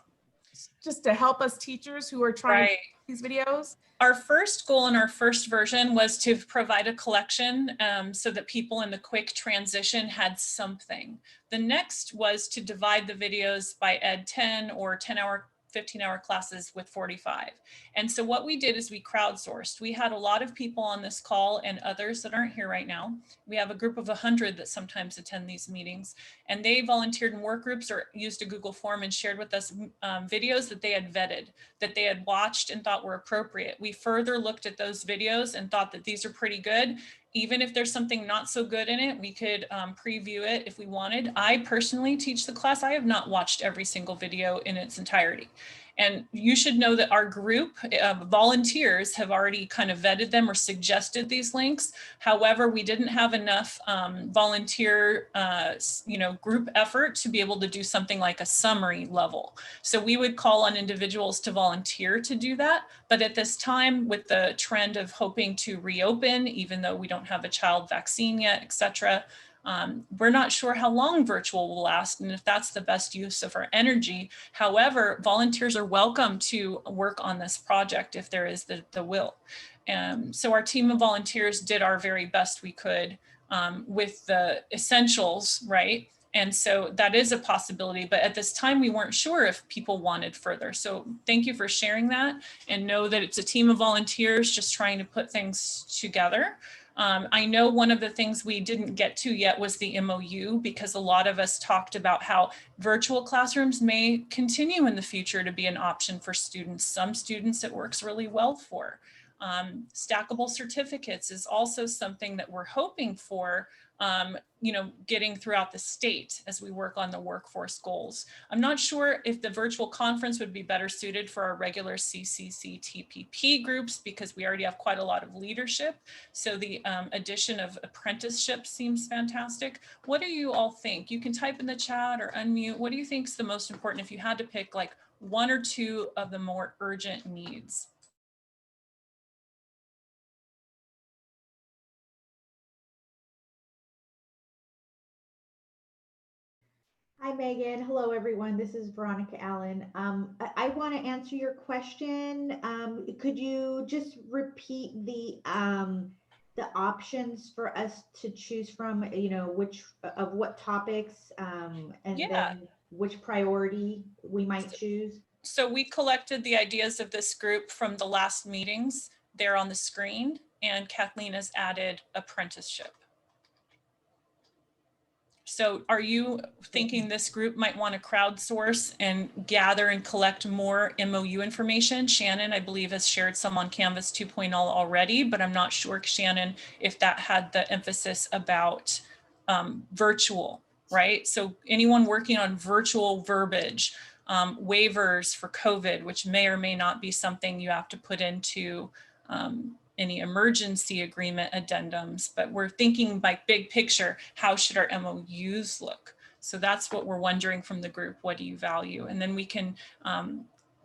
just to help us teachers who are trying to make these videos? Our first goal in our first version was to provide a collection so that people in the quick transition had something. The next was to divide the videos by Ed 10 or 10-hour 15-hour classes with 45. And so what we did is we crowdsourced. We had a lot of people on this call and others that aren't here right now. We have a group of 100 that sometimes attend these meetings, and they volunteered in work groups or used a Google form and shared with us videos that they had vetted, that they had watched and thought were appropriate. We further looked at those videos and thought that these are pretty good. Even if there's something not so good in it, we could preview it if we wanted. I personally teach the class. I have not watched every single video in its entirety. And you should know that our group of volunteers have already kind of vetted them or suggested these links. However, we didn't have enough volunteer, group effort to be able to do something like a summary level. So we would call on individuals to volunteer to do that. But at this time, with the trend of hoping to reopen, even though we don't have a child vaccine yet, et cetera, we're not sure how long virtual will last and if that's the best use of our energy. However, volunteers are welcome to work on this project if there is the will. So our team of volunteers did our very best we could with the essentials, right? And so that is a possibility, but at this time we weren't sure if people wanted further. So thank you for sharing that, and know that it's a team of volunteers just trying to put things together. I know one of the things we didn't get to yet was the MOU, because a lot of us talked about how virtual classrooms may continue in the future to be an option for students. Some students it works really well for. Stackable certificates is also something that we're hoping for getting throughout the state as we work on the workforce goals. I'm not sure if the virtual conference would be better suited for our regular CCC TPP groups because we already have quite a lot of leadership. So the addition of apprenticeship seems fantastic. What do you all think? You can type in the chat or unmute. What do you think is the most important if you had to pick like one or two of the more urgent needs? Hi, Megan. Hello, everyone. This is Veronica Allen. I want to answer your question. Could you just repeat the options for us to choose from, which of what topics, and then which priority we might choose? So we collected the ideas of this group from the last meetings. They're on the screen, and Kathleen has added apprenticeship. So are you thinking this group might want to crowdsource and gather and collect more MOU information? Shannon, I believe, has shared some on Canvas 2.0 already, but I'm not sure, Shannon, if that had the emphasis about virtual, right? So anyone working on virtual verbiage, waivers for COVID, which may or may not be something you have to put into any emergency agreement addendums, but we're thinking like big picture, how should our MOUs look? So that's what we're wondering from the group, what do you value? And then we can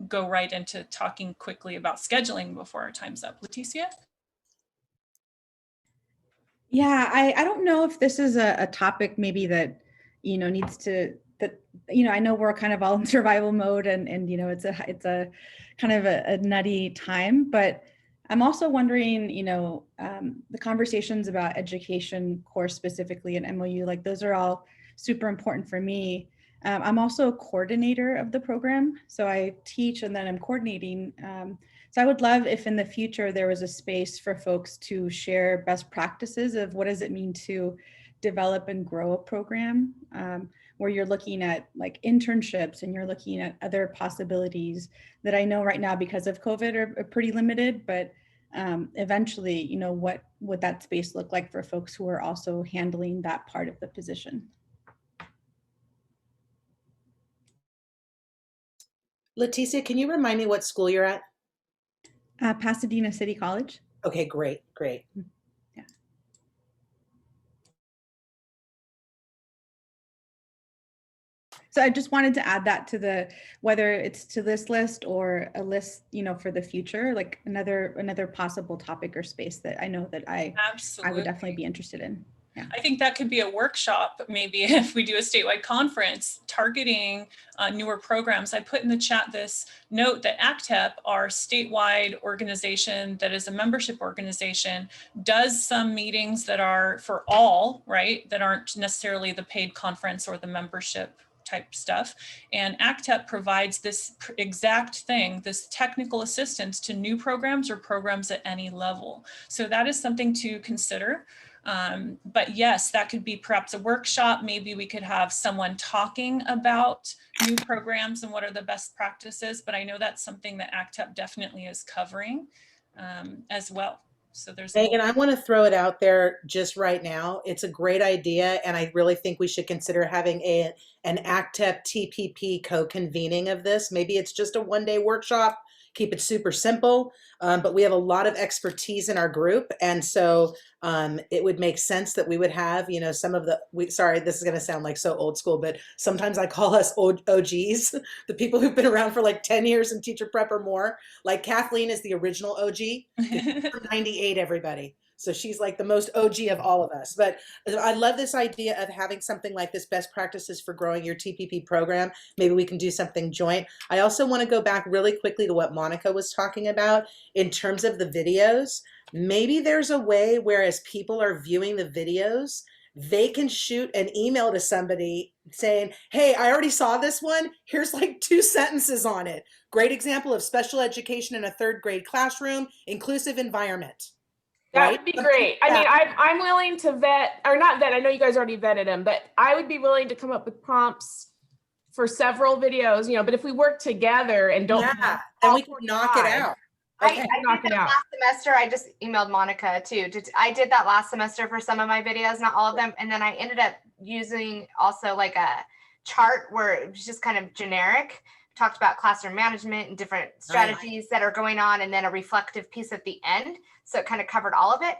go right into talking quickly about scheduling before our time's up. Leticia? Yeah, I don't know if this is a topic maybe that, needs to, I know we're kind of all in survival mode and it's a kind of a nutty time, but I'm also wondering, the conversations about education course specifically and MOU, like those are all super important for me. I'm also a coordinator of the program. So I teach and then I'm coordinating. So I would love if in the future there was a space for folks to share best practices of what does it mean to develop and grow a program, where you're looking at like internships and you're looking at other possibilities that I know right now because of COVID are pretty limited, but eventually, what would that space look like for folks who are also handling that part of the position? Leticia, can you remind me what school you're at? Pasadena City College. Okay, great. Yeah. So I just wanted to add that to whether it's to this list or a list, for the future, like another possible topic or space that I know that I would definitely be interested in. Yeah. I think that could be a workshop, maybe if we do a statewide conference targeting newer programs. I put in the chat this note that ACTEP, our statewide organization that is a membership organization, does some meetings that are for all, right? That aren't necessarily the paid conference or the membership type stuff. And ACTEP provides this exact thing, this technical assistance to new programs or programs at any level. So that is something to consider. But yes, that could be perhaps a workshop. Maybe we could have someone talking about new programs and what are the best practices. But I know that's something that ACTEP definitely is covering as well. So there's Megan, I want to throw it out there just right now. It's a great idea, and I really think we should consider having an ACTEP TPP co-convening of this. Maybe it's just a one-day workshop. Keep it super simple, but we have a lot of expertise in our group, and so it would make sense that we would have, some of sorry, this is going to sound like so old school, but sometimes I call us OGs, the people who've been around for like 10 years in teacher prep or more. Like Kathleen is the original OG, from 98, everybody. So she's like the most OG of all of us. But I love this idea of having something like this, best practices for growing your TPP program. Maybe we can do something joint. I also want to go back really quickly to what Monica was talking about in terms of the videos. Maybe there's a way where as people are viewing the videos, they can shoot an email to somebody saying, hey, I already saw this one. Here's like 2 sentences on it. Great example of special education in a 3rd grade classroom, inclusive environment. That would be great. I mean, I'm willing to vet, or not vet, I know you guys already vetted them, but I would be willing to come up with prompts for several videos, but if we work together and don't then we can knock it out. Okay. I Knock did it that out. last semester. I just emailed Monica too. I did that last semester for some of my videos, not all of them. And then I ended up using also like a chart where it was just kind of generic, talked about classroom management and different strategies that are going on, and then a reflective piece at the end. So it kind of covered all of it.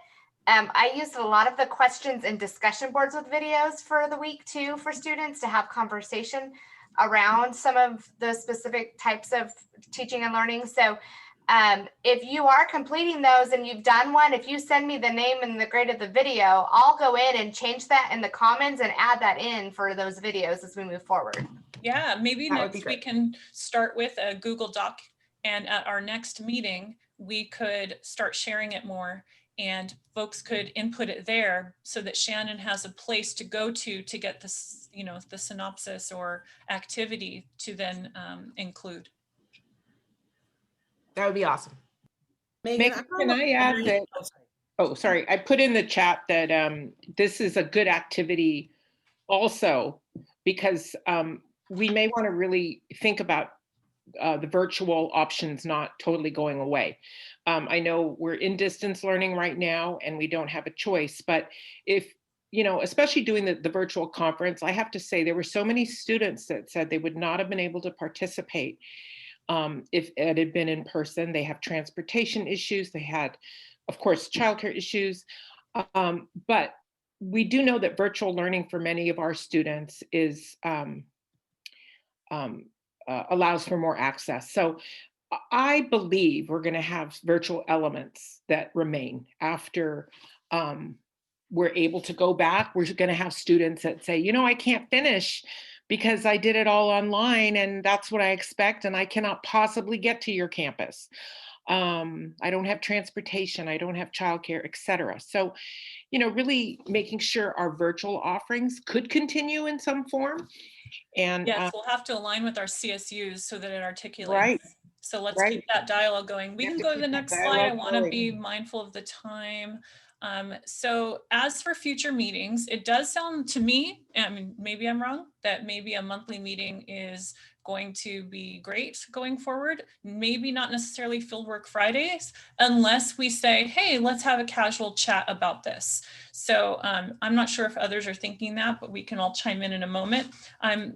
I used a lot of the questions and discussion boards with videos for the week too, for students to have conversation around some of the specific types of teaching and learning. So if you are completing those and you've done one, if you send me the name and the grade of the video, I'll go in and change that in the comments and add that in for those videos as we move forward. Yeah, maybe That would be next we great. can start with a Google Doc, and at our next meeting, we could start sharing it more and folks could input it there so that Shannon has a place to go to get this, you know, the synopsis or activity to then include. That would be awesome. Megan, Megan, can I add that? Oh, sorry. I put in the chat that this is a good activity also, because we may want to really think about the virtual options not totally going away. I know we're in distance learning right now and we don't have a choice, but if, you know, especially doing the virtual conference, I have to say there were so many students that said they would not have been able to participate if it had been in person. They have transportation issues. They had, of course, childcare issues. But we do know that virtual learning for many of our students is allows for more access. So I believe we're going to have virtual elements that remain after we're able to go back. We're going to have students that say, you know, I can't finish because I did it all online and that's what I expect, and I cannot possibly get to your campus. I don't have transportation, I don't have childcare, et cetera. So, you know, really making sure our virtual offerings could continue in some form. And yes, we'll have to align with our CSUs so that it articulates. Right. So let's Right. keep that dialogue going. We We can have to go to the keep that next slide. I dialogue want to going. be mindful of the time. So as for future meetings, it does sound to me, I mean, maybe I'm wrong, that maybe a monthly meeting is going to be great going forward. Maybe not necessarily Fieldwork Fridays, unless we say, hey, let's have a casual chat about this. So I'm not sure if others are thinking that, but we can all chime in a moment.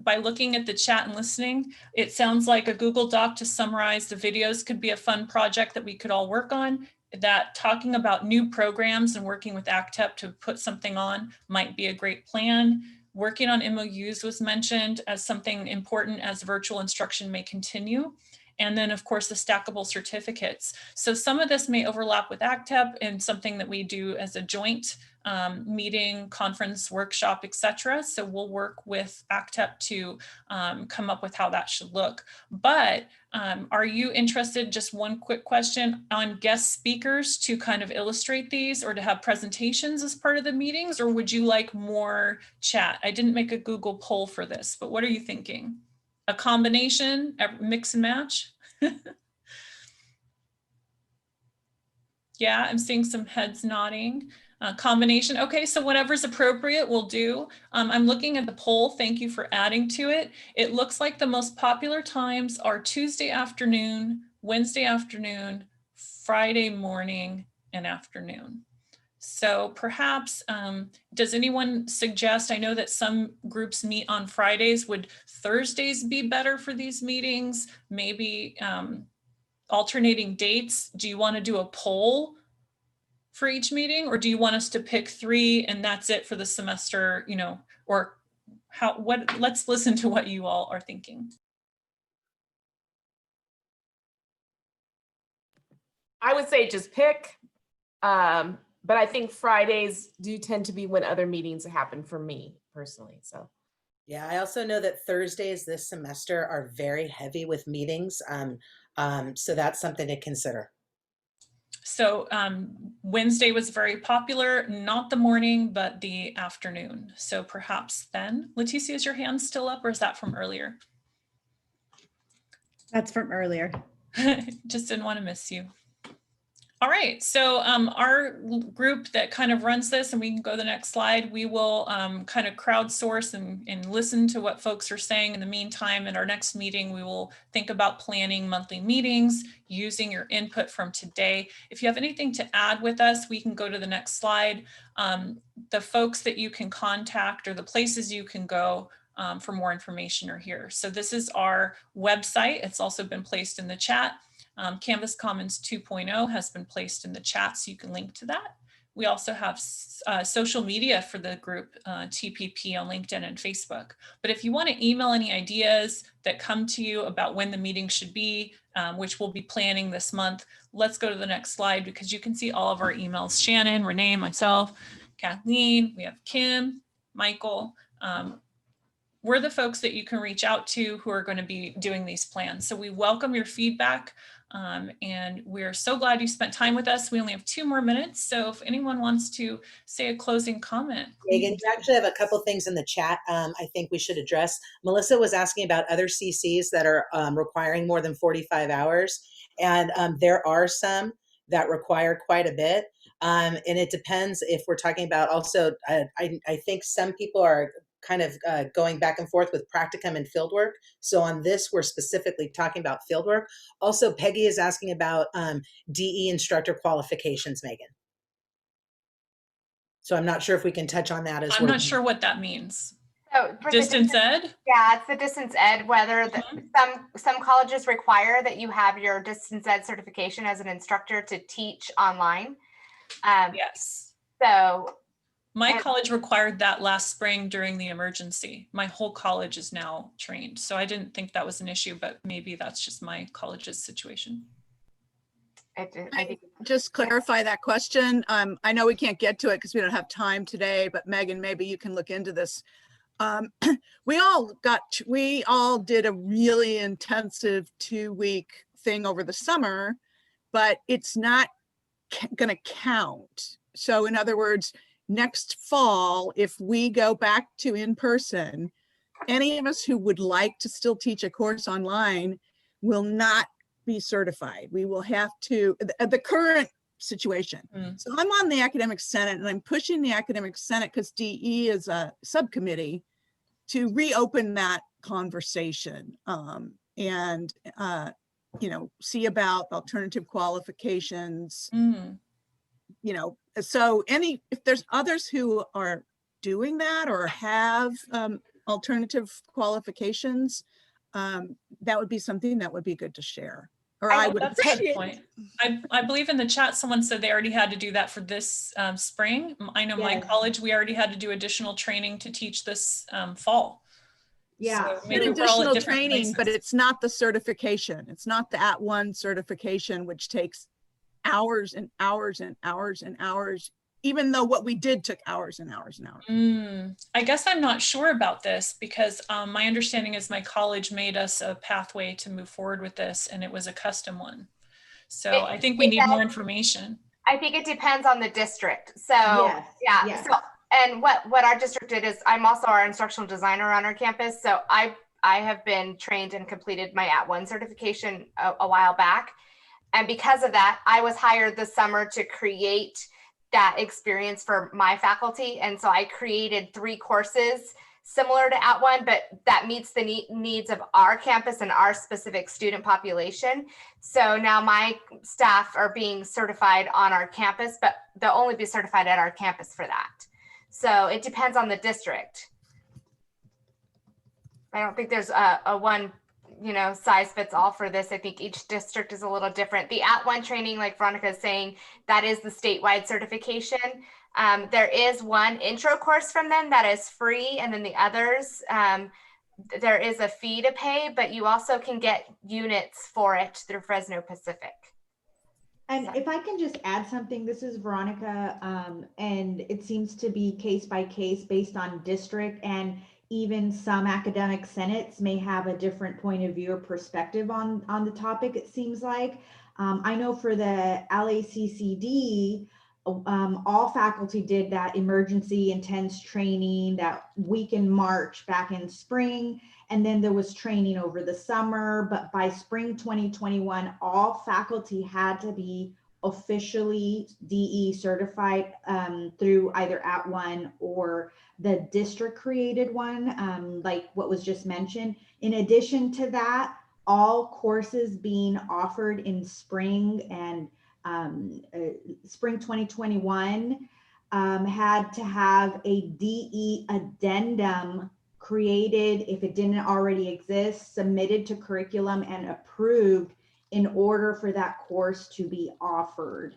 By looking at the chat and listening, it sounds like a Google Doc to summarize the videos could be a fun project that we could all work on. That talking about new programs and working with ACTEP to put something on might be a great plan. Working on MOUs was mentioned as something important as virtual instruction may continue. And then of course the stackable certificates. So some of this may overlap with ACTEP and something that we do as a joint meeting, conference, workshop, etc. So we'll work with ACTEP to come up with how that should look. But are you interested, just one quick question, on guest speakers to kind of illustrate these or to have presentations as part of the meetings, or would you like more chat? I didn't make a Google poll for this, but what are you thinking? A combination, a mix and match? Yeah, I'm seeing some heads nodding. Combination. Okay, so whatever's appropriate, we'll do. I'm looking at the poll. Thank you for adding to it. It looks like the most popular times are Tuesday afternoon, Wednesday afternoon, Friday morning, and afternoon. So perhaps, does anyone suggest, I know that some groups meet on Fridays, would Thursdays be better for these meetings? Maybe alternating dates? Do you want to do a poll for each meeting, or do you want us to pick 3 and that's it for the semester, you know, or let's listen to what you all are thinking. I would say just pick, but I think Fridays do tend to be when other meetings happen for me personally, so. Yeah, I also know that Thursdays this semester are very heavy with meetings. So that's something to consider. So Wednesday was very popular, not the morning, but the afternoon. So perhaps then, Leticia, is your hand still up or is that from earlier? That's from earlier. Just didn't want to miss you. All right, so our group that kind of runs this, and we can go to the next slide, we will kind of crowdsource and listen to what folks are saying. In the meantime, in our next meeting, we will think about planning monthly meetings using your input from today. If you have anything to add with us, we can go to the next slide. The folks that you can contact or the places you can go for more information are here. So this is our website. It's also been placed in the chat. Canvas Commons 2.0 has been placed in the chat, so you can link to that. We also have social media for the group, TPP on LinkedIn and Facebook. But if you want to email any ideas that come to you about when the meeting should be, which we'll be planning this month, let's go to the next slide because you can see all of our emails. Shannon, Renee, myself, Kathleen, we have Kim, Michael. We're the folks that you can reach out to who are going to be doing these plans. So we welcome your feedback. And we're so glad you spent time with us. We only have 2 more minutes. So if anyone wants to say a closing comment. Megan, you actually have a couple things in the chat I think we should address. Melissa was asking about other CCs that are requiring more than 45 hours. And there are some that require quite a bit. And it depends if we're talking about also, I think some people are kind of going back and forth with practicum and fieldwork. So on this, we're specifically talking about fieldwork. Also, Peggy is asking about DE instructor qualifications, Megan. So I'm not sure if we can touch on that as well. I'm not sure what that means. So for Distance ed? Yeah, it's the distance ed, whether some colleges require that you have your distance ed certification as an instructor to teach online. Yes. So my college required that last spring during the emergency. My whole college is now trained. So I didn't think that was an issue, but maybe that's just my college's situation. Just clarify that question. I know we can't get to it because we don't have time today, but Megan, maybe you can look into this. We all did a really intensive 2-week thing over the summer, but it's not going to count. So in other words, next fall, if we go back to in-person, any of us who would like to still teach a course online will not be certified. We will have to, the current situation. So I'm on the Academic Senate and I'm pushing the Academic Senate because DE is a subcommittee to reopen that conversation and, you know, see about alternative qualifications. You know, so if there's others who are doing that or have alternative qualifications, that would be something that would be good to share. Or I would appreciate. Point. I believe in the chat, someone said they already had to do that for this spring. I know my college, we already had to do additional training to teach this fall. Yeah, so maybe additional training, but it's not the certification. It's not the @1 certification, which takes hours and hours and hours and hours, even though what we did took hours and hours and hours. I guess I'm not sure about this because my understanding is my college made us a pathway to move forward with this and it was a custom one. So I think we need more information. I think it depends on the district. So yeah. So, and what our district did is I'm also our instructional designer on our campus. So I have been trained and completed my @1 certification a while back. And because of that, I was hired this summer to create that experience for my faculty. And so I created 3 courses similar to @1, but that meets the needs of our campus and our specific student population. So now my staff are being certified on our campus, but they'll only be certified at our campus for that. So it depends on the district. I don't think there's a one, you know, size fits all for this. I think each district is a little different. The @1 training, like Veronica is saying, that is the statewide certification. There is one intro course from them that is free, and then the others, there is a fee to pay, but you also can get units for it through Fresno Pacific. And if I can just add something, this is Veronica, and it seems to be case by case based on district, and even some academic senates may have a different point of view or perspective on the topic, it seems like. I know for the LACCD, all faculty did that emergency intense training that week in March back in spring. And then there was training over the summer, but by spring 2021, all faculty had to be officially DE certified through either @ONE or the district created one, like what was just mentioned. In addition to that, all courses being offered in spring and spring 2021 had to have a DE addendum created, if it didn't already exist, submitted to curriculum and approved in order for that course to be offered.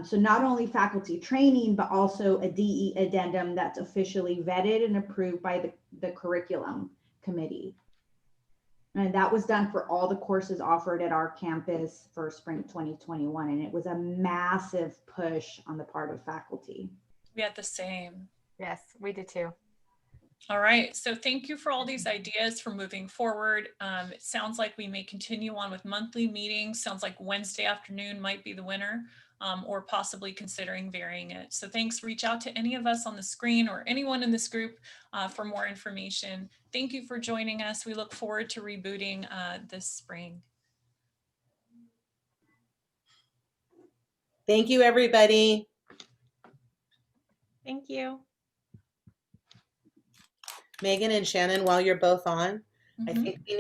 So not only faculty training, but also a DE addendum that's officially vetted and approved by the curriculum committee. And that was done for all the courses offered at our campus for spring 2021. And it was a massive push on the part of faculty. We had the same. Yes, we did too. All right, so thank you for all these ideas for moving forward. It sounds like we may continue on with monthly meetings. Sounds like Wednesday afternoon might be the winner, or possibly considering varying it. So thanks, reach out to any of us on the screen or anyone in this group for more information. Thank you for joining us. We look forward to rebooting this spring. Thank you, everybody. Thank you. Megan and Shannon, while you're both on, I think we